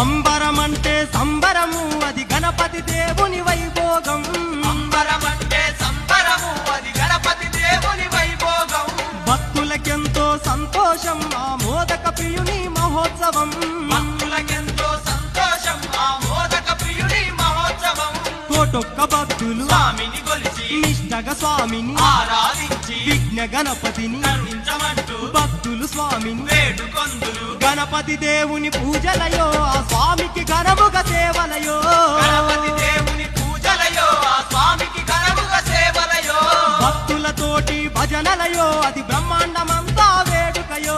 అంబరమంటే సంబరము అది గణపతి దేవుని వైభోగం అంబరమంటే సంబరము అది గణపతి దేవుని వైభోగం భక్తులకెంతో సంతోషం ఆ మోదక ప్రియుని మహోత్సవం భక్తులకెంతో సంతోషం ఆ మోదక ప్రియుని మహోత్సవం కోటొక్క భక్తులు స్వామిని కొలిచి నిష్టగా స్వామిని ఆరాధించి విఘ్న గణపతిని కరుణించమంటూ భక్తులు స్వామిని వేడుకొందులు గణపతి దేవుని పూజలయో ఆ స్వామికి ఘనముగా సేవలయో గణపతి దేవుని పూజలయో ఆ స్వామికి ఘనముగా సేవలయో భక్తులతోటి భజనలయో అది బ్రహ్మాండమంతా వేడుకయో